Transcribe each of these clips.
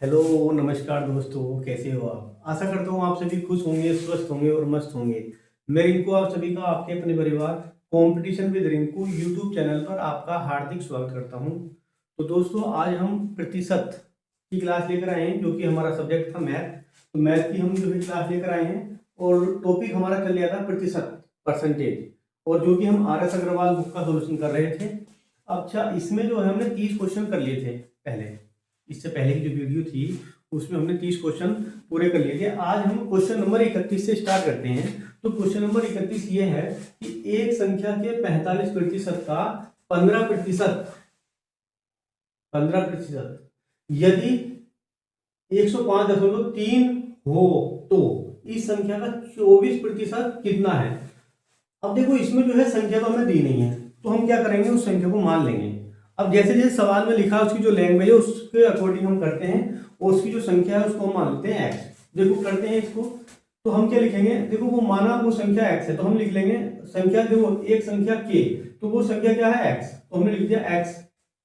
Hello, नमस्कार दोस्तों, कैसे हो आप? आशा करता हूँ आप सभी खुश होंगे, स्वस्थ होंगे और मस्त होंगे। मैं रिंकू आप सभी का आपके अपने परिवार competition with Rinku YouTube channel पर आपका हार्दिक स्वागत करता हूँ। तो दोस्तों, आज हम प्रतिशत की क्लास लेकर आए हैं, जो कि हमारा सब्जेक्ट था मैथ। तो मैथ की हम जो है क्लास लेकर आए हैं और टॉपिक हमारा चल लिया था प्रतिशत, परसेंटेज, और जो कि हम आर एस अग्रवाल बुक का सोल्यूशन कर रहे थे। अच्छा, इसमें जो है हमने 30 क्वेश्चन कर लिए थे पहले। इससे पहले की जो वीडियो थी उसमें हमने 30 क्वेश्चन पूरे कर लिए थे। आज हम क्वेश्चन नंबर 31 से स्टार्ट करते हैं। तो क्वेश्चन नंबर 31 ये है कि एक संख्या के 45% का 15% 15% यदि 105.3 हो तो इस संख्या का 24% कितना है। अब देखो, इसमें जो है संख्या तो हमें दी नहीं है, तो हम क्या करेंगे, उस संख्या को मान लेंगे। अब जैसे जैसे सवाल में लिखा है उसकी जो लैंग्वेज है उसके अकॉर्डिंग हम करते हैं, और उसकी जो संख्या है उसको हम मान लेते हैं एक्स। देखो करते हैं इसको, तो हम क्या लिखेंगे, देखो वो माना वो संख्या एक्स है, तो हम लिख लेंगे संख्या, देखो एक संख्या के, तो वो संख्या क्या है एक्स, तो हमने लिख दिया एक्स।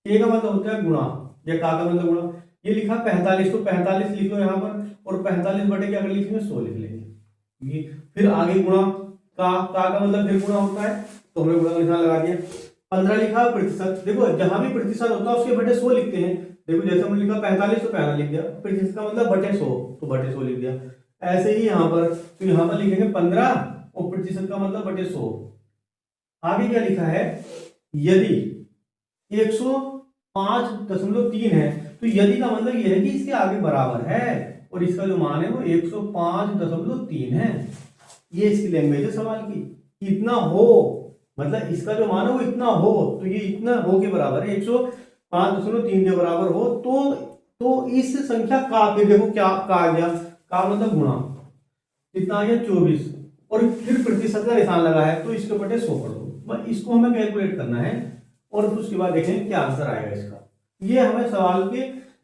के का मतलब होता है गुणा, या का मतलब गुणा। ये लिखा 45, तो 45 लिख लो यहाँ पर, और 45 बटे क्या कर लिखेंगे, 100 लिख लेंगे। ये फिर आगे गुणा, का मतलब फिर गुणा होता है, तो हमने गुणा का निशान लगा दिया। 15 लिखा प्रतिशत, देखो जहां भी प्रतिशत होता है उसके बटे 100 लिखते हैं। देखो जैसे हमने लिखा 45, तो 45 लिख दिया, प्रतिशत का मतलब बटे 100, तो बटे 100 लिख दिया। ऐसे ही यहाँ पर, तो यहाँ पर लिखेंगे 15 और प्रतिशत का मतलब बटे 100। आगे क्या लिखा है, यदि 105.3 है, तो यदि का मतलब यह है कि इसके आगे बराबर है, और इसका जो मान है वो 105.3 है। ये इसकी लैंग्वेज है सवाल की। इतना हो मतलब इसका जो मान है वो इतना हो, तो ये इतना हो के बराबर है, 105.3 के बराबर हो तो इस संख्या का पे, देखो क्या का आ गया, का मतलब गुणा, कितना आ गया 24, और फिर प्रतिशत का निशान लगा है, तो इसके बटे 100 कर दो। बस इसको हमें कैलकुलेट करना है, और उसके बाद देखेंगे क्या आंसर आएगा इसका। ये हमें सवाल के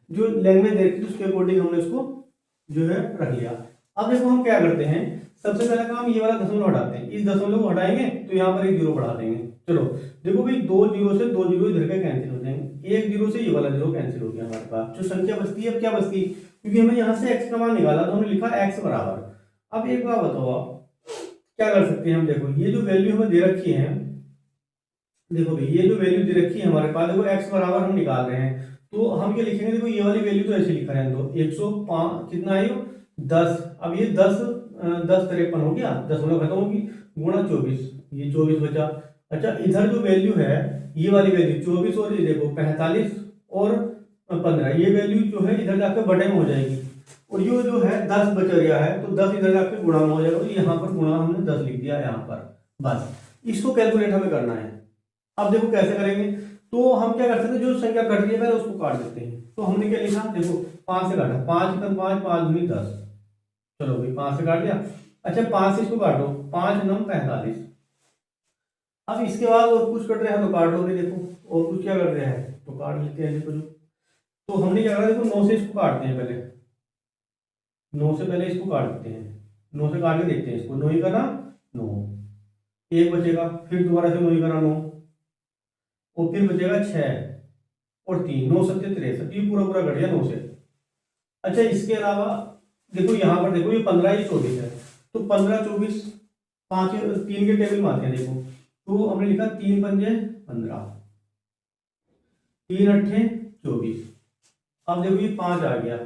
जो लैंग्वेज देखी उसके अकॉर्डिंग हमने इसको जो है रख लिया। अब देखो हम क्या करते हैं, सबसे पहला काम ये वाला दशमलव हटाते हैं। इस दशमलव को हटाएंगे तो यहाँ पर एक जीरो बढ़ा देंगे। चलो देखो भाई, दो जीरो से दो जीरो इधर के कैंसिल हो जाएंगे, एक जीरो से ये वाला जीरो कैंसिल हो गया। हमारे पास जो संख्या बचती है, अब क्या बचती है, क्योंकि हमें यहाँ से x का मान निकाला, तो हमने लिखा x बराबर। अब एक बात बताओ, आप क्या कर सकते हैं, हम देखो ये जो वैल्यू हमें दे रखी है, देखो भाई ये जो वैल्यू दे रखी है हमारे पास, देखो x बराबर हम निकाल रहे हैं, तो हम क्या लिखेंगे, देखो ये वाली वैल्यू तो ऐसे लिखा है, तो 105 कितना है, 10। अब ये 10 10 53 हो गया, दशमलव खत्म होगी, गुणा 24, ये 24 बचा। अच्छा, इधर जो वैल्यू है ये वाली वैल्यू 24, और ये देखो 45 और 15, ये वैल्यू जो है इधर जाकर बटे में हो जाएगी, और ये जो है 10 बच गया है, तो 10 इधर जाकर गुणा में हो जाएगा, तो यहाँ पर गुणा हमने 10 लिख दिया यहाँ पर। बस इसको कैलकुलेट हमें करना है। अब देखो कैसे करेंगे, तो हम क्या कर सकते हैं, जो संख्या कट रही है पहले उसको काट देते हैं। तो हमने क्या लिखा, देखो 5 से काटा, 5 कम 5, 5 दूनी 10। चलो भाई 5 से काट दिया। अच्छा 5 से इसको काटो, 5 नम 45। अब इसके बाद और कुछ कट रहा है तो काट लो भाई, देखो और कुछ क्या कर रहा है तो काट लेते हैं। देखो जो, तो हमने क्या करा, देखो 9 से इसको काटते हैं पहले, 9 से पहले इसको काट देते हैं, 9 से काट के देखते हैं इसको, 9 ही करा 9, एक बचेगा, फिर दोबारा से 9 ही करा 9, और फिर बचेगा 6 और 3, 9 सत्ते 63, ये पूरा पूरा घट गया 9 से। अच्छा इसके अलावा देखो यहाँ पर, देखो ये 15 ये 24 है, तो 15 24 5 3 के टेबल में आते हैं। देखो तो हमने लिखा 3 पंजे 15, 3 अट्ठे 24। अब देखो ये 5 आ गया।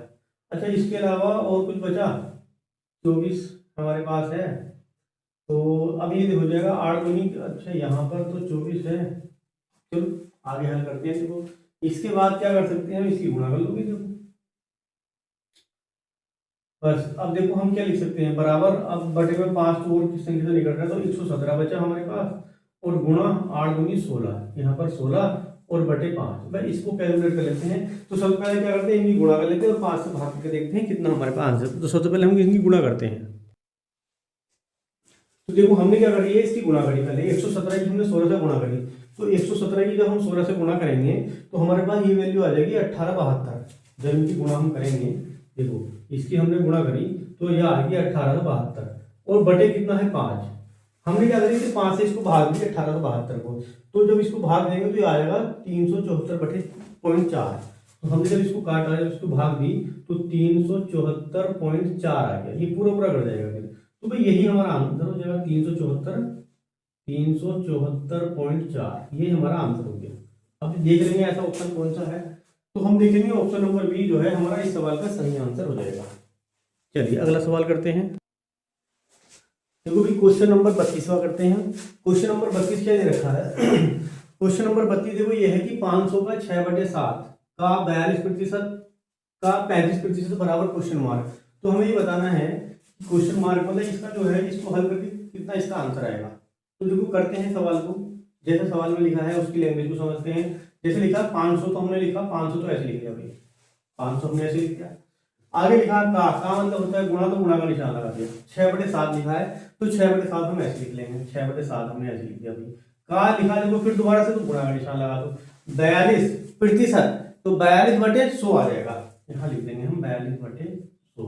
अच्छा इसके अलावा और कुछ बचा, 24 हमारे पास है, तो अब ये हो जाएगा 8 दूनी, अच्छा यहाँ पर तो 24 है। चलो आगे हल करते हैं। देखो इसके बाद क्या कर सकते हैं, हम इसकी गुणा कर लोगे। देखो बस अब देखो हम क्या लिख सकते हैं, बराबर, अब बटे में 5 तो और किस संख्या से निकल रहा है, तो 117 बचा हमारे पास, और गुणा 8 दूनी 16, यहाँ पर 16 और बटे 5। भाई इसको कैलकुलेट कर लेते हैं। तो सबसे पहले क्या करते हैं, इनकी गुणा कर लेते हैं और 5 से भाग करके देखते हैं कितना हमारे पास आंसर। तो सबसे पहले हम इनकी गुणा करते हैं। तो देखो हमने क्या करी है, इसकी गुणा करी पहले, 117 की हमने 16 से गुणा करी, तो 117 की जब हम 16 से गुणा करेंगे तो हमारे पास ये वैल्यू आ जाएगी 1872। जब इनकी गुणा हम करेंगे, देखो इसकी हमने गुणा करी तो यह आ गई 1872, और बटे कितना है 5। हमने क्या करी कि 5 से इसको भाग दिया 1872 को, तो जब इसको भाग देंगे तो ये आ जाएगा 374 बटे 0.4। तो हमने जब इसको काटा है इसको भाग दी तो 374.4 आ गया, ये पूरा पूरा कट जाएगा फिर। तो भाई यही हमारा आंसर हो जाएगा 374, ये हमारा आंसर हो गया। अब देख लेंगे ऐसा ऑप्शन कौन सा है, तो हम देखेंगे ऑप्शन नंबर बी जो है हमारा इस सवाल का सही आंसर हो जाएगा। चलिए अगला सवाल करते हैं। देखो भी क्वेश्चन नंबर 32वां करते हैं। क्वेश्चन नंबर 32 क्या दे रखा है? क्वेश्चन नंबर 32 देखो ये है कि 500 का 6/7 का 42% का 35% बराबर क्वेश्चन मार्क। तो हमें ये बताना है क्वेश्चन मार्क मतलब इसका जो है इसको हल करके कितना इसका आंसर आएगा। तो देखो करते हैं सवाल को, जैसे सवाल में लिखा है उसकी लैंग्वेज को समझते हैं। जैसे लिखा 500 तो हमने लिखा 500 तो ऐसे लिख दिया भाई, 500 हमने ऐसे लिख दिया। आगे लिखा का मतलब होता है गुणा, तो गुणा का निशान लगा दिया। 6/7 लिखा है तो 6/7 हम ऐसे लिख लेंगे, 6/7 हमने ऐसे लिख दिया भाई। का लिखा देखो फिर दोबारा से तो गुणा का निशान लगा दो। 42% तो 42/100 आ जाएगा, यहाँ लिख देंगे हम 42/100।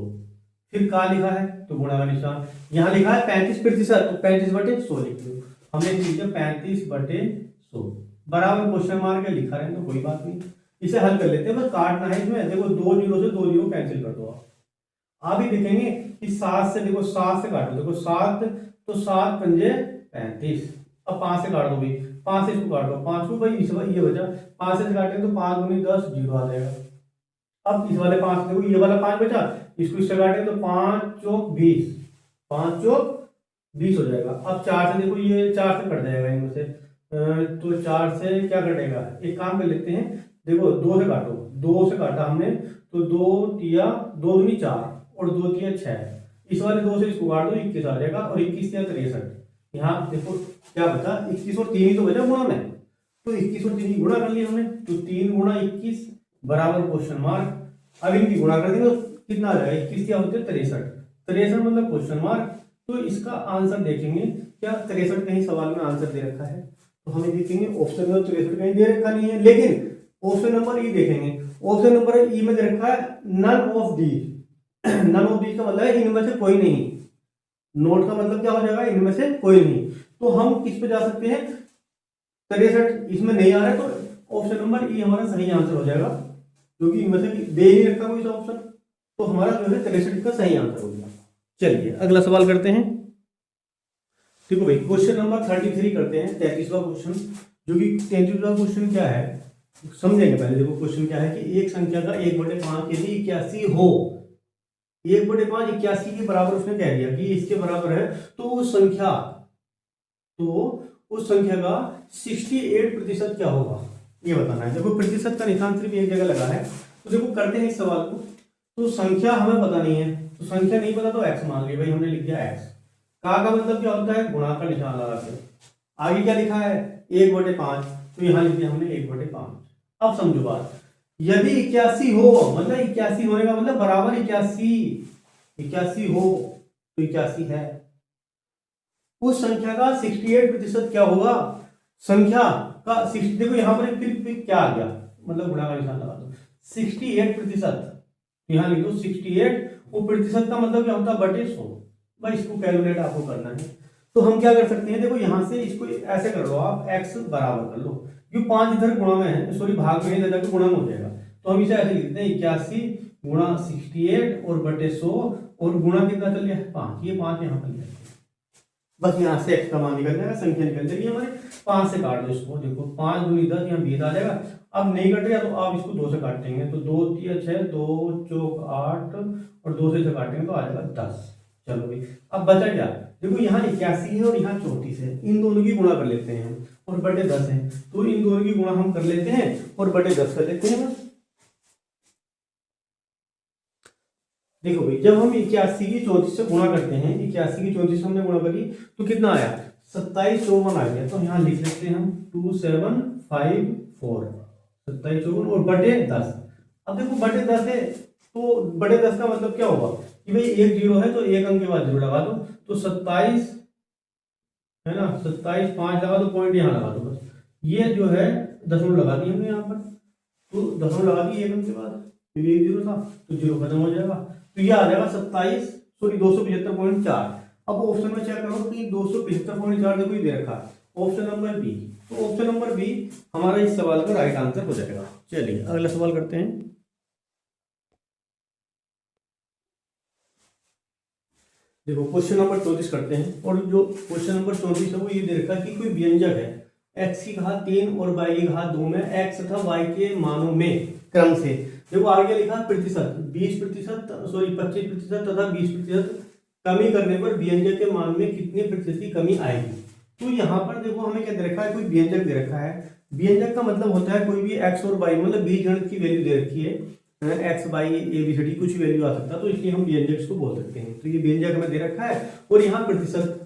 फिर का लिखा है तो गुणा का निशान, यहाँ लिखा है 35% तो 35/100 लिख दो। हमने लिख दिया 35/100 बराबर क्वेश्चन मार्क के लिखा है तो कोई बात नहीं, इसे हल कर लेते हैं। बस काटना है इसमें, देखो 2 जीरो से 2 जीरो कैंसिल कर दो आप भी देखेंगे कि 7 से देखो 7 से काटो, देखो 7 तो 7 पंजे 35। अब 5 से काट दो भाई, 5 से इसको काट दो, 5 को भाई इस ये बचा, 5 से काटेंगे तो 5 दूनी 10 जीरो आ जाएगा। अब इस वाले 5 देखो ये वाला 5 बचा, इसको इससे काटेंगे तो 5 चौक 20, 5 चौक 20 हो जाएगा। अब 4 से देखो ये 4 से कट जाएगा इनमें से, तो 4 से क्या कटेगा, एक काम कर लेते हैं, देखो 2 से काटो, 2 से काटा हमने तो 2 तिया 2 दूनी 4 और 2 तिया 6, इस वाले 2 से इसको काट दो 21 आ जाएगा और 21 तिया 63। यहाँ देखो क्या बचा, 21 और 3 ही तो बचा गुणा में, तो 21 और 3 गुणा कर लिया हमने, तो 3 गुणा 21 बराबर क्वेश्चन मार्क। अब इनकी गुणा कर देंगे तो कितना आ जाएगा, 21 क्या होते हैं 63, 63 मतलब क्वेश्चन मार्क। तो इसका आंसर देखेंगे क्या 63 कहीं सवाल में आंसर दे रखा है, तो हमें देखेंगे ऑप्शन में 63 कहीं दे रखा नहीं है, लेकिन ऑप्शन नंबर ई देखेंगे, ऑप्शन नंबर ई में दे रखा है none of the. None of the का मतलब है इनमें से कोई नहीं, नोट का मतलब क्या हो जाएगा, इनमें से कोई नहीं। तो हम किस पे जा सकते हैं, 63 इसमें नहीं आ रहा है तो ऑप्शन नंबर ई हमारा सही आंसर हो जाएगा, क्योंकि इनमें से दे ही रखा कोई सा ऑप्शन, तो हमारा जो है 63 का सही आंसर हो गया। चलिए अगला सवाल करते हैं। देखो भाई क्वेश्चन नंबर 33 करते हैं, 33वां क्वेश्चन, जो कि 33वां क्वेश्चन क्या है समझेंगे पहले। देखो क्वेश्चन क्या है कि एक संख्या का 1/5 यदि 81 हो, 1/5 81 के बराबर उसने कह दिया कि इसके बराबर है, तो उस संख्या का 68% क्या होगा ये बताना है। देखो प्रतिशत का निशान सिर्फ एक जगह लगा है, तो देखो करते हैं इस सवाल को। तो संख्या हमें पता नहीं है, तो संख्या नहीं पता तो x मान लिया भाई, हमने लिख दिया x। का मतलब क्या होता है, गुणा का निशान लगा के। आगे क्या लिखा है 1/5, तो यहाँ लिख दिया हमने 1/5। अब समझो बात, यदि 81 हो मतलब 81 होने का मतलब बराबर 81 हो तो 81 है, उस संख्या का 68% क्या होगा, संख्या का 60, देखो यहाँ पर फिर क्या आ गया, मतलब गुणा का निशान लगा दो, 68%, यहाँ लिख दो 68, वो प्रतिशत का मतलब क्या होता है बटे 100। भाई इसको कैलकुलेट आपको करना है, तो हम क्या कर सकते हैं, देखो यहाँ से इसको ऐसे कर लो आप, x बराबर कर लो, क्योंकि 5 इधर गुणा में है, सॉरी भाग में है, जाकर गुणा में हो जाएगा, तो हम इसे ऐसे लिख देते हैं 81 गुणा 68 और बटे 100, और गुणा कितना चल गया 5, ये 5 यहाँ पर लिया, बस यहाँ से x का मान निकल जाएगा, संख्या निकल जाएगी हमारे। 5 से काट दो इसको, देखो 5 दूनी 10, यहाँ 20 आ जाएगा। अब नहीं कट रहा तो आप इसको 2 से काटेंगे, तो 2 तिया 6, 2 चौक 8 और 2 से काटेंगे तो आ जाएगा 10। चलो भाई अब बचा क्या, देखो यहाँ 81 है और यहाँ 34 है, इन दोनों की गुणा कर लेते हैं और बटे 10 है, तो इन दोनों की गुणा हम कर लेते हैं और बटे 10 कर लेते हैं बस। देखो भाई जब हम 81 की 34 से गुणा करते हैं, 81 की 34 से हमने गुणा करी तो कितना आया 2754 आ गया, तो यहाँ लिख लेते हैं हम 2754, 2754 और बटे 10। अब देखो बटे 10 है तो बटे 10 का मतलब क्या होगा कि भाई एक जीरो है तो एक अंक के बाद जीरो लगा दो, तो 27 है ना, 27 5 लगा दो, पॉइंट यहाँ लगा दो बस, ये जो है दशमलव लगा दी हमने यहाँ पर, तो दशमलव लगा दी एक अंक के बाद, क्योंकि एक जीरो था तो जीरो खत्म हो जाएगा, तो ये आ जाएगा 275.4। अब ऑप्शन में चेक करो कि 275.4 देखो ये दे रखा है, ऑप्शन नंबर बी। तो ऑप्शन नंबर बी हमारा इस सवाल का राइट आंसर हो जाएगा। चलिए अगला सवाल करते हैं। देखो क्वेश्चन नंबर 34 करते हैं, और जो क्वेश्चन नंबर 34 है वो ये दे रखा है कि कोई व्यंजक है x की घात 3 और y की घात 2 में x तथा y के मानों में क्रम से, देखो आगे लिखा प्रतिशत 20% सॉरी 25% तथा 20% कमी करने पर व्यंजक के मान में कितने प्रतिशत की कमी आएगी। तो यहाँ पर देखो हमें क्या दे रखा है, कोई व्यंजक दे रखा है। व्यंजक का मतलब होता है कोई भी x और y, मतलब बीजगणित की वैल्यू दे रखी है, X Y A B C D कुछ वैल्यू आ सकता है, तो इसलिए हम व्यंजक को बोल सकते हैं। तो ये व्यंजक हमें दे रखा है, और यहाँ प्रतिशत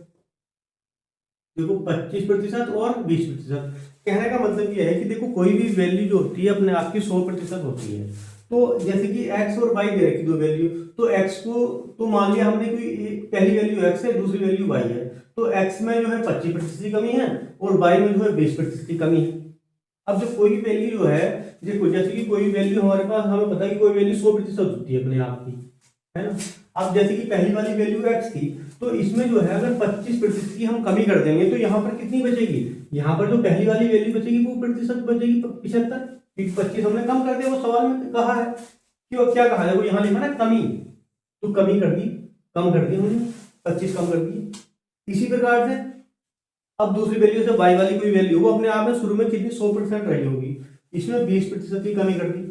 देखो 25% और 20%। कहने का मतलब ये है कि देखो कोई भी वैल्यू जो होती है अपने आप की 100% होती है। तो जैसे कि x और y दे रखी दो वैल्यू, तो x को तो मान लिया हमने कोई पहली वैल्यू x है, दूसरी वैल्यू y है, तो x में जो है 25% की कमी है और y में जो है 20% की कमी है। अब जो कोई भी वैल्यू जो है, देखो जैसे कि कोई वैल्यू हमारे पास, हमें पता है कि कोई वैल्यू 100% होती है अपने आप की, है ना। अब जैसे कि पहली वाली वैल्यू x थी, तो इसमें जो है अगर 25% की हम कमी कर देंगे तो यहाँ पर कितनी बचेगी, यहाँ पर जो पहली वाली वैल्यू बचेगी वो प्रतिशत बचेगी 75, क्योंकि 25 हमने कम कर दिया, वो सवाल में कहा है कि वो क्या कहा है, वो यहाँ लिखा ना कमी, तो कमी कर दी, कम कर दी हमने, 25 कम कर दी। इसी प्रकार से अब दूसरी वैल्यू से y वाली कोई वैल्यू, वो अपने आप में शुरू में कितनी 100% रही होगी, इसमें 20% की कमी कर दी,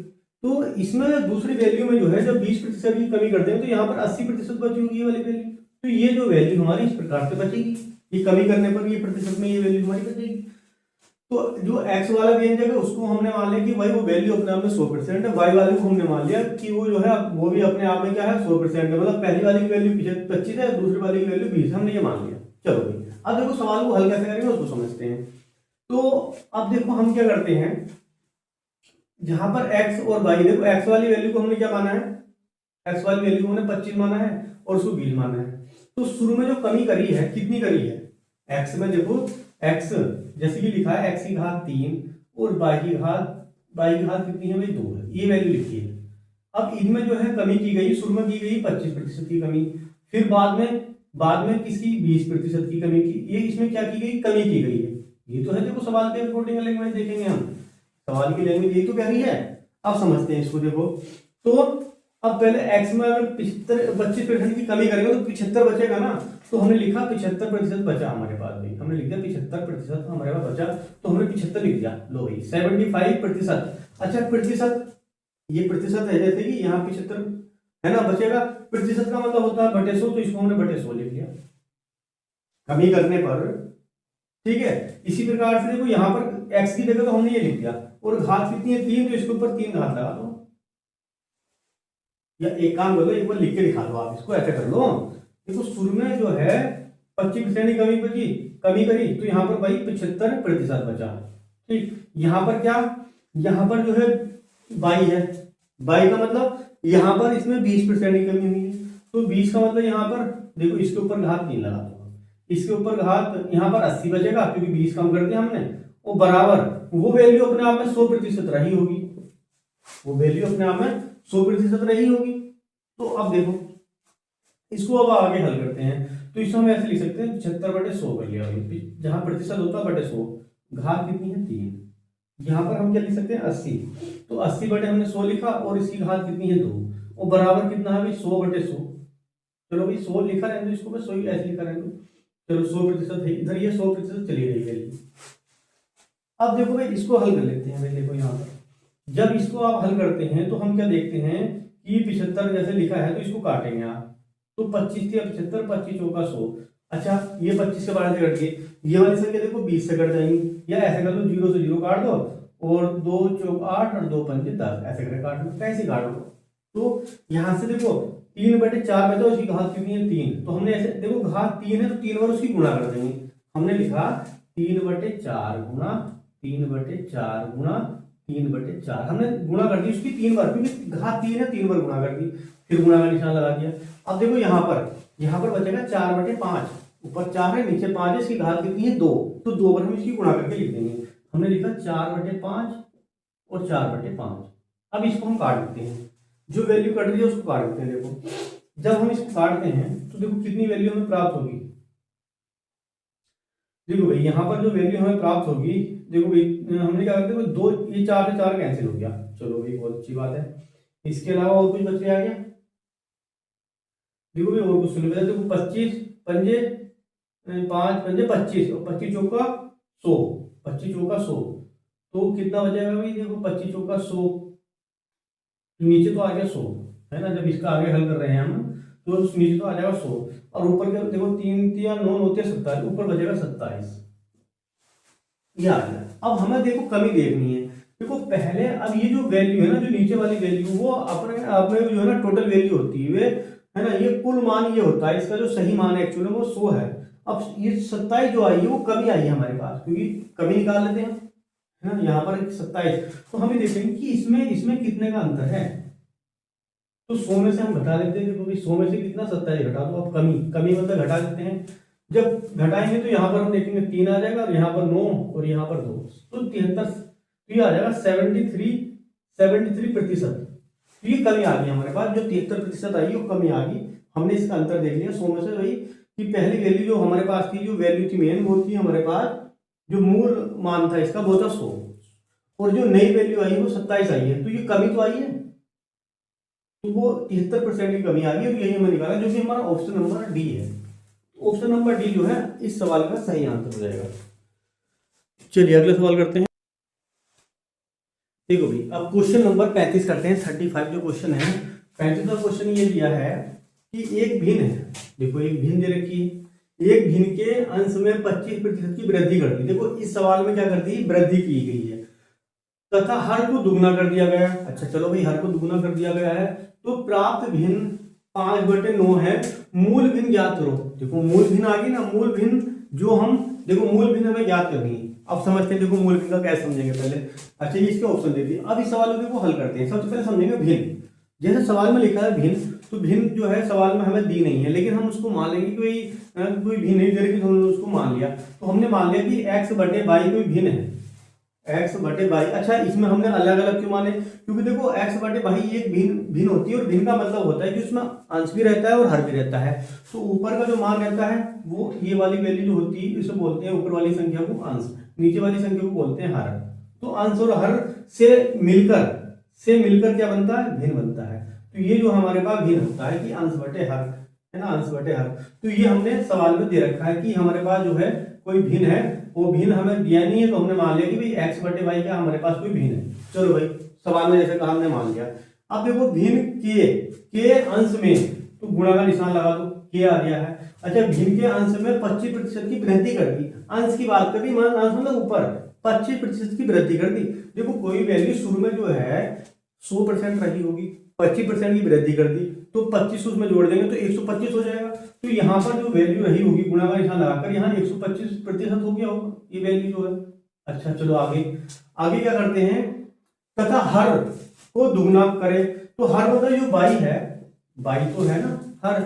तो इसमें दूसरी वैल्यू में जो है जब 20% की कमी कर देंगे तो यहाँ पर 80% बची होगी ये वाली वैल्यू। तो ये जो वैल्यू हमारी इस प्रकार से बचेगी, ये कमी करने पर ये प्रतिशत में ये वैल्यू हमारी बचेगी। तो जो x वाला व्यंजक है उसको हमने मान लिया कि भाई वो वैल्यू अपने आप में 100% है, y वाले को हमने मान लिया कि वो जो है वो भी अपने आप में क्या है 100% है, मतलब पहली वाली की वैल्यू 25 है, दूसरी वाली की वैल्यू 20, हमने ये मान लिया। चलो भाई अब देखो सवाल को हल कैसे करेंगे उसको समझते हैं। तो अब देखो हम क्या करते हैं, जहां पर x और y, देखो x वाली वैल्यू को हमने क्या माना है, x वाली वैल्यू को हमने 25 माना है और उसको 20 माना है। तो शुरू में जो कमी करी है कितनी करी है, x में देखो x जैसे कि लिखा है x की घात 3 और y की घात कितनी है भाई 2 है, ये वैल्यू लिखी है। अब इनमें जो है कमी की गई, शुरू में की गई 25% की कमी, फिर बाद में किसकी 20% की कमी की, ये इसमें क्या की गई, कमी की गई है। ये तो है देखो सवाल के अकॉर्डिंग लैंग्वेज देखेंगे हम, सवाल की लैंग्वेज यही तो कह रही है। अब समझते हैं इसको, देखो तो अब पहले x में अगर 25% की कमी करेंगे तो 75 बचेगा ना, तो हमने लिखा 75% बचा हमारे पास भाई, हमने लिख दिया 75% हमारे पास बचा, तो हमने 75 लिख दिया। लो भाई 75%, अच्छा प्रतिशत, ये प्रतिशत है, जैसे कि यहाँ 75 है ना बचेगा, प्रतिशत का मतलब होता है बटे 100, तो इसको हमने बटे 100 लिख लिया कमी करने पर, ठीक है। इसी प्रकार से देखो यहाँ पर x की जगह तो हमने ये लिख दिया, और घात कितनी है 3, तो इसके ऊपर 3 घात लगा दो, या एक काम करो एक बार लिख के दिखा दो, आप इसको ऐसे कर लो। देखो शुरू में जो है 25% की कमी करी, तो यहाँ पर भाई 75% बचा, ठीक। यहाँ पर क्या, यहाँ पर जो है y है, y का मतलब यहाँ पर इसमें 20% की कमी हुई है, तो 20 का मतलब यहाँ पर देखो इसके ऊपर घात 3 लगा दो, इसके ऊपर घात, यहाँ पर 80 बचेगा क्योंकि 20 कम कर दिया हमने, वो बराबर वो वैल्यू अपने आप में 100% रही होगी, वो वैल्यू अपने आप में 100% रही होगी। तो अब देखो इसको अब आगे हल करते हैं, तो इसको हम ऐसे लिख सकते हैं 75/100 कर लिया, जहां प्रतिशत होता है बटे 100, घात कितनी है 3, यहाँ पर हम क्या लिख सकते हैं 80, तो 80 बटे हमने 100 लिखा, और इसकी घात कितनी है 2, और बराबर कितना है भाई 100/100। चलो भाई 100 लिखा रहने दो, इसको मैं 100 ऐसे लिखा रहने दो, चलो 100% है इधर, ये 100% चली गई वैल्यू। अब देखो भाई इसको हल कर लेते हैं भाई, देखो यहाँ पर जब इसको आप हल करते हैं तो हम क्या देखते हैं कि 75 जैसे लिखा है तो इसको काटेंगे आप, तो 25 थी 75, 25 चौका 100, अच्छा ये 25 के बारे से कट गए, ये वाली संख्या देखो 20 से कट जाएंगी, या ऐसे कर लो 0 से 0 काट दो, और 2 चौक 8 और 2 पंजे 10, ऐसे करके काट लो, कैसे काट लो। तो यहाँ से देखो 3/4 बचा, उसकी घात कितनी है 3, तो हमने ऐसे देखो घात 3 है तो 3 बार उसकी गुणा कर देंगे, हमने लिखा 3/4 गुणा 3/4 गुणा 3/4, हमने गुणा कर दी उसकी 3 बार, क्योंकि घात 3 है 3 बार गुणा कर दी, फिर गुणा का निशान लगा दिया। अब देखो यहाँ पर बचेगा 4/5, ऊपर 4 है नीचे 5 है, इसकी घात कितनी है 2, तो 2 बार हम इसकी गुणा करके लिख देंगे, हमने लिखा 4/5 और 4/5। अब इसको हम काट देते हैं, जो वैल्यू कट रही है उसको काट देते हैं। देखो जब हम इसको काटते हैं तो देखो कितनी वैल्यू हमें प्राप्त होगी, देखो भाई यहाँ पर जो वैल्यू हमें प्राप्त होगी, देखो भाई हमने क्या करते हैं, दो ये 4 से 4 कैंसिल हो गया, चलो भाई बहुत अच्छी बात है। इसके अलावा और कुछ बच गया क्या? देखो भाई और कुछ सुन बचा, देखो 25 पंजे 5 पंजे 25 और 25 चौका 100, 25 चौका 100, तो कितना बचेगा भाई? देखो 25 चौका 100, नीचे तो आ गया 100 है ना, जब इसका आगे हल कर रहे हैं हम तो नीचे तो आ जाएगा 100, और ऊपर के देखो 3 3 9 होते 27, ऊपर बचेगा 27, ये आ गया। अब हमें देखो कमी देखनी है, देखो पहले अब ये जो वैल्यू है ना, जो नीचे वाली वैल्यू वो अपने अपने जो है ना टोटल वैल्यू होती है वे, है ना, ये कुल मान ये होता है, इसका जो सही मान है एक्चुअली वो 100 है। अब ये 27 जो आई है वो कमी आई है हमारे पास, क्योंकि कमी निकाल लेते हैं, है ना, यहाँ पर 27, तो हम ये देखेंगे कि इसमें इसमें कितने का अंतर है, तो 100 में से हम घटा लेते हैं, देखो भाई 100 में से कितना 27 घटा दो, अब कमी कमी मतलब घटा देते हैं, जब घटाएंगे तो यहाँ पर हम देखेंगे 3 आ जाएगा और यहाँ पर 9 और यहाँ पर 2, तो 73, तो ये आ जाएगा 73%, तो ये कमी आ गई हमारे पास, जो 73% आई वो कमी आ गई। हमने इसका अंतर देख लिया 100 में से भाई, कि पहली वैल्यू जो हमारे पास थी, जो वैल्यू थी मेन वो थी हमारे पास, जो मूल मान था इसका वो था 100, और जो नई वैल्यू आई वो 27 आई है, तो ये कमी तो आई है, तो वो 73% की कमी आ गई, और यही हमें निकाला जो कि हमारा ऑप्शन नंबर डी है। ऑप्शन नंबर डी जो है इस सवाल का सही आंसर हो जाएगा। चलिए अगले सवाल करते हैं। देखो भाई अब क्वेश्चन नंबर 35 करते हैं। 35 जो क्वेश्चन है, 35 का क्वेश्चन ये दिया है कि एक भिन्न है, देखो एक भिन्न दे रखी है, एक भिन्न के अंश में 25% की वृद्धि कर दी। देखो इस सवाल में क्या कर दी, वृद्धि की गई है, तथा हर को दुगना कर दिया गया है। अच्छा चलो भाई हर को दुगना कर दिया गया है, तो प्राप्त भिन्न 5/9 है, मूल भिन्न ज्ञात करो। देखो मूल भिन्न आ गई ना, मूल भिन्न जो हम देखो मूल भिन्न हमें ज्ञात करनी है। अब समझते हैं, देखो मूल भिन्न का कैसे समझेंगे पहले। अच्छा ये इसके ऑप्शन दे दिए, अब इस सवाल को देखो हल करते हैं। सबसे पहले समझेंगे भिन्न, जैसे सवाल में लिखा है भिन्न, तो भिन्न जो है सवाल में हमें दी नहीं है, लेकिन हम उसको मान लेंगे कि कोई भिन्न नहीं दे रही, तो हमने उसको मान लिया, तो हमने मान लिया कि x/y कोई भिन्न है, x/y। अच्छा इसमें हमने अलग अलग क्यों माने, क्योंकि देखो x/y एक भिन्न होती है, और भिन्न का मतलब होता है कि उसमें अंश भी रहता है और हर भी रहता है, तो ऊपर का जो मान रहता है वो ये वाली वैल्यू जो होती है इसे बोलते हैं ऊपर वाली संख्या को अंश, नीचे वाली संख्या को बोलते हैं हर। तो अंश और हर से मिलकर क्या बनता है, भिन्न बनता है। तो ये जो हमारे पास भिन्न होता है कि अंश बटे हर, है ना, अंश बटे हर। तो ये हमने सवाल में दे रखा है कि हमारे पास जो है कोई भिन्न है, वो भिन्न हमें दिया नहीं है, तो हमने मान लिया कि भाई x/y का हमारे पास कोई भिन्न है। चलो भाई सवाल में जैसे कहा हमने मान लिया। अब देखो भिन्न के अंश में, तो गुणा का निशान लगा दो, के आ गया है। अच्छा भिन्न के अंश में 25% की वृद्धि कर दी, अंश की बात कर दी, अंश मतलब ऊपर 25% की वृद्धि कर दी। देखो कोई वैल्यू शुरू में जो है 100% रही होगी, 25% की वृद्धि कर दी, तो 25 उसमें जोड़ देंगे तो 125 हो जाएगा। तो यहाँ पर जो वैल्यू रही होगी गुणा का निशान लगाकर यहाँ 125% हो गया होगा ये वैल्यू जो है। अच्छा चलो आगे आगे क्या करते हैं, तथा हर को दुगना करे, तो हर मतलब जो बाई है, बाई तो है ना हर,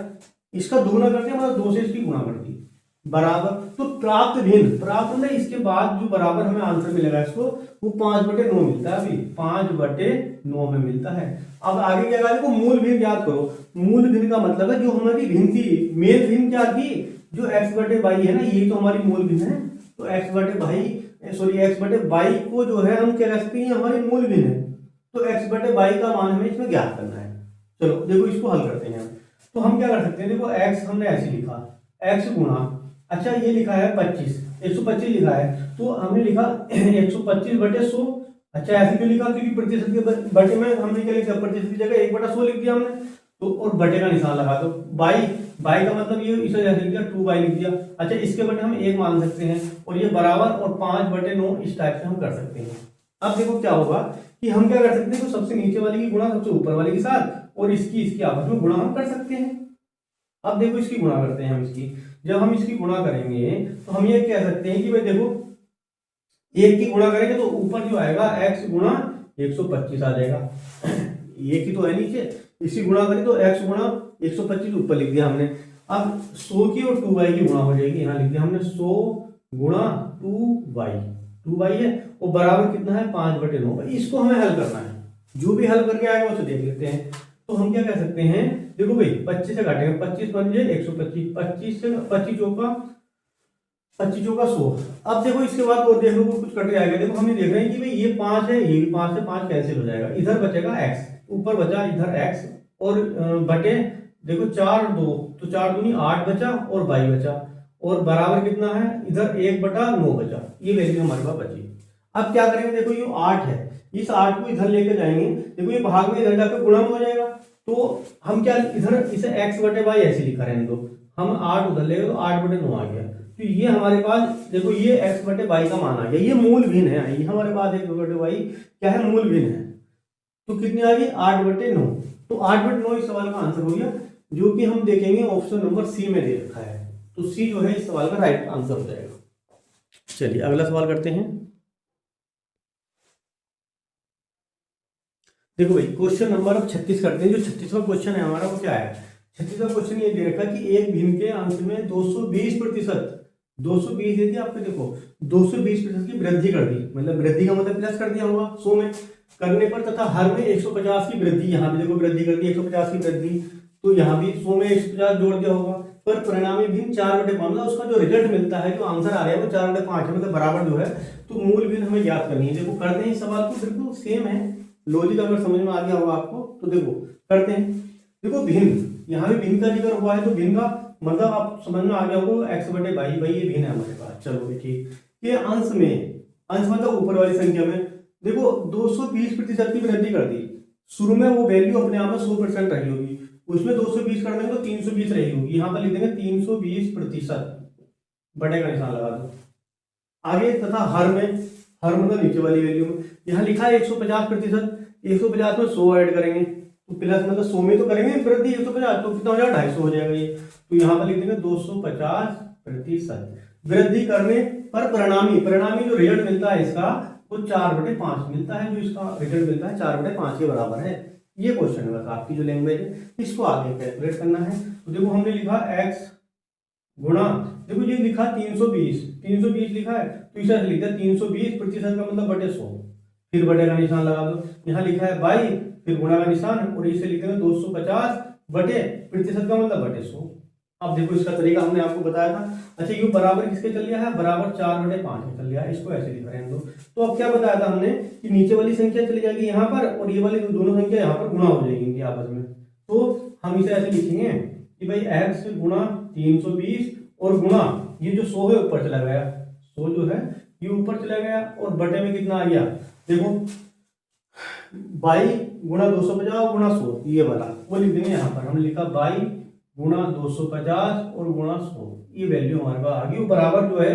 इसका दुगना करते हैं मतलब 2 से इसकी गुणा कर दी बराबर, तो प्राप्त भिन्न, प्राप्त मतलब इसके बाद जो बराबर हमें आंसर मिलेगा इसको, वो 5/9 मिलता है, अभी 5/9 में मिलता है। अब आगे क्या कहा, देखो मूल भिन्न ज्ञात करो। मूल भिन्न का मतलब है जो हमारी भिन्न थी, मेन भिन्न क्या थी, जो x/y है ना, ये तो हमारी मूल भिन्न है, तो x/y को जो है हम क्या कह सकते हैं, हमारी मूल भिन्न है, तो x/y का मान हमें इसमें ज्ञात करना है। चलो देखो इसको हल करते हैं हम, तो हम क्या कर सकते हैं, देखो x हमने ऐसे लिखा, x गुणा, अच्छा ये लिखा है 25, 125 लिखा है, तो हमने लिखा 125/100। अच्छा ऐसे क्यों लिखा, क्योंकि प्रतिशत के बटे में हमने क्या लिखा, प्रतिशत की जगह 1/100 लिख दिया हमने, तो और बटे का निशान लगा दो। बाई का मतलब ये इसे जैसे लिख दिया 2 लिख दिया। अच्छा इसके बटे हम 1 मान सकते हैं, और ये बराबर और 5/9 इस टाइप से हम कर सकते हैं। अब देखो क्या होगा कि हम क्या कर सकते हैं, तो सबसे नीचे वाले की गुणा सबसे ऊपर वाले के साथ, और इसकी आपस में गुणा हम कर सकते हैं। अब देखो इसकी गुणा करते हैं हम, इसकी जब हम इसकी गुणा करेंगे तो हम ये कह सकते हैं कि भाई देखो एक की गुणा करेंगे तो ऊपर जो आएगा x गुणा 125 आ जाएगा, एक ही तो है नीचे, इसकी गुणा करें तो x गुणा 125 ऊपर लिख दिया हमने। अब 100 की और 2y की गुणा हो जाएगी, यहाँ लिख दिया हमने 100 गुणा 2y है, और बराबर कितना है 5/9। इसको हमें हल करना है, जो भी हल करके आएगा उसे देख लेते हैं। तो हम क्या कह सकते हैं, देखो भाई 25 से काटेंगे, 25 पंजे 125, 25 से 25 चौका 25 चौका 100। अब देखो इसके बाद और देख लो कुछ कट जाएगा। देखो हम ये देख रहे हैं कि भाई ये 5 है, ये भी 5 है, 5 कैंसिल हो जाएगा, इधर बचेगा x, ऊपर बचा इधर x और बटे देखो 4 2 तो 4 दूनी 8 बचा और 22 बचा और बराबर कितना है इधर 1/9 बचा। ये वैल्यू हमारे पास बची। अब क्या करेंगे, देखो ये 8 है, इस 8 को इधर लेके जाएंगे, देखो ये भाग में इधर जाकर गुणा हो जाएगा, तो हम क्या इधर इसे x/y ऐसे लिखा रहने दो, हम 8 उधर ले गए तो 8/9 आ गया। तो ये हमारे पास देखो ये x/y का मान आ गया, ये मूल भिन्न है, ये हमारे पास x/y क्या है, मूल भिन्न है। तो कितनी आ गई 8/9। तो 8/9 इस सवाल का आंसर हो गया, जो कि हम देखेंगे ऑप्शन नंबर सी में दे रखा है। तो सी जो है इस सवाल का राइट आंसर हो जाएगा। चलिए अगला सवाल करते हैं। देखो भाई क्वेश्चन नंबर अब 36 करते हैं। जो 36वां क्वेश्चन है हमारा वो क्या है, 36वां क्वेश्चन ये दे रखा कि एक भिन्न के अंश में 220% 220 दे दिया आपको, देखो 220% की वृद्धि कर दी, मतलब वृद्धि का मतलब प्लस कर दिया होगा 100 में करने पर, तथा हर में 150 की वृद्धि, यहाँ पे देखो वृद्धि कर दी 150 की वृद्धि, तो यहाँ भी 100 में 150 जोड़ दिया होगा, पर परिणामी भिन्न 4/5, मतलब उसका जो रिजल्ट मिलता है, जो आंसर आ रहा है वो 4/5 है, मतलब बराबर जो है। तो मूल भिन्न हमें याद करनी है। देखो करते हैं इस सवाल को, बिल्कुल सेम है, लॉजिक अगर समझ में आ गया होगा आपको तो देखो करते हैं। देखो भिन्न, यहाँ भी भिन्न का जिक्र हुआ है, तो भिन्न का मतलब आप समझ में आ गया होगा x/22, भाई ये भिन्न है हमारे पास। चलो भाई ठीक, ये अंश में, अंश मतलब ऊपर वाली संख्या में देखो 220% की वृद्धि कर दी। शुरू में वो वैल्यू अपने आप में 100% रही होगी, उसमें 220 कर देंगे तो 320 रही होगी, यहाँ पर लिख देंगे 320%, बटे का निशान लगा दो आगे। तथा हर में, हर मतलब नीचे वाली वैल्यू में, यहाँ लिखा है 150%, 150 में 100 ऐड करेंगे तो प्लस मतलब 100 में तो करेंगे वृद्धि 150, तो कितना हो जाएगा 250 हो जाएगा ये। तो यहाँ पर लिख देंगे 250% वृद्धि करने पर परिणामी, परिणामी जो रिजल्ट मिलता है इसका वो 4/5 मिलता है, जो इसका रिजल्ट मिलता है 4/5 के बराबर है। ये क्वेश्चन है बस, आपकी जो लैंग्वेज है इसको आगे कैलकुलेट करना है। तो देखो हमने लिखा x गुणा, देखो ये लिखा 320 लिखा है, तो इसे लिख दिया 320% का मतलब बटे 100, फिर बटे का निशान लगा दो, यहाँ लिखा है 22 फिर गुणा का निशान, और इसे लिख देंगे 250% का मतलब बटे 100। अब देखो इसका तरीका हमने आपको बताया था। अच्छा यू बराबर किसके चल गया है, बराबर 4/5 में चल गया, इसको ऐसे लिख रहे हैं हम लोग। तो अब क्या बताया था हमने कि नीचे वाली संख्या चली जाएगी यहाँ पर, और ये वाली दोनों संख्या यहाँ पर गुणा हो जाएगी इनकी आपस में। तो हम इसे ऐसे लिखेंगे कि भाई x गुणा 320 और गुणा ये जो 100 है ऊपर चला गया, 100 जो है ये ऊपर चला गया, और बटे में कितना आ गया, देखो 22 गुणा 250 गुणा 100, ये वाला वो लिख देंगे यहाँ पर। हमने लिखा 22 गुणा 250 और गुणा 100, ये वैल्यू हमारे पास आ गई, बराबर जो है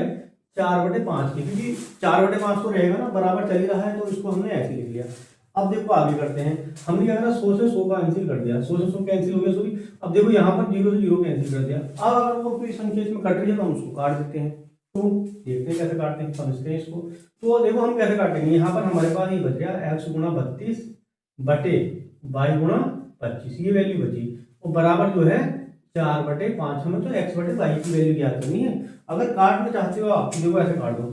4/5 की, क्योंकि 4/5 तो रहेगा ना, बराबर चल रहा है, तो इसको हमने ऐसे लिख लिया। अब देखो आगे करते हैं, हमने क्या करा 100 से 100 का कैंसिल कर दिया, 100 से 100 कैंसिल हो गया सॉरी। अब देखो यहाँ पर 0 से 0 कैंसिल कर दिया। अब अगर वो कोई संख्या इसमें कट रही है तो हम उसको काट देते हैं। तो देखते हैं कैसे काटते हैं, समझते हैं इसको। तो देखो हम कैसे काटेंगे, यहाँ पर हमारे पास ये बच गया x गुणा 32 बटे y गुणा 25, ये वैल्यू बची, और बराबर जो है 4/5, हमें तो x/y की वैल्यू ज्ञात करनी है। अगर काटना चाहते हो आप देखो ऐसे काट दो,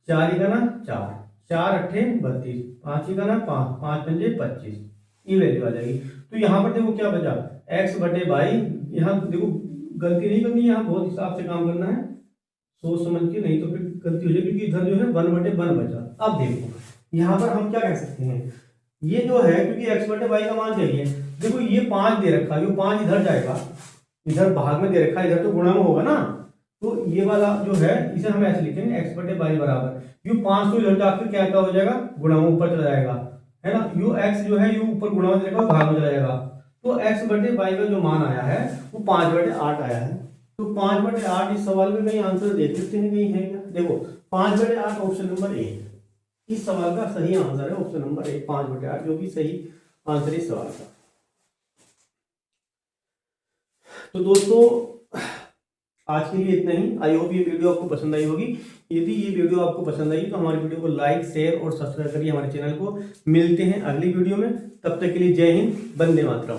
4 × 4, 4 × 8 32, 5 × 5, 5 × 5 25, ये वैल्यू आ जाएगी। तो यहाँ पर देखो क्या बचा x/y, यहाँ देखो गलती नहीं करनी है, यहाँ बहुत हिसाब से काम करना है, सोच समझ के, नहीं तो फिर गलती हो जाएगी, क्योंकि इधर जो है 1/1 बचा। अब देखो यहाँ पर हम क्या कह सकते हैं, ये जो है क्योंकि x/y का मान चाहिए, देखो ये 5 दे रखा है, ये 5 इधर जाएगा, इधर भाग में दे रखा है, इधर तो गुणा में होगा ना, तो ये वाला जो है इसे हम ऐसे लिखेंगे x/y बराबर यू 5 तो इधर जाकर क्या हो जाएगा, गुणा में ऊपर चला जाएगा, है ना, यू x जो है यू ऊपर गुणा में जाएगा, भाग में चला जाएगा। तो x/y का जो मान आया है वो 5/8 आया है। तो 5/8 इस सवाल में कहीं आंसर देख सकते हैं, कहीं है क्या, देखो 5/8 ऑप्शन नंबर ए इस सवाल का सही आंसर है, ऑप्शन नंबर ए 5/8 जो कि सही आंसर इस सवाल का। तो दोस्तों आज के लिए इतना ही। आई होप ये वीडियो आपको पसंद आई होगी। यदि ये वीडियो आपको पसंद आई तो हमारी वीडियो को लाइक शेयर और सब्सक्राइब करिए हमारे चैनल को। मिलते हैं अगली वीडियो में, तब तक के लिए जय हिंद, वंदे मातरम।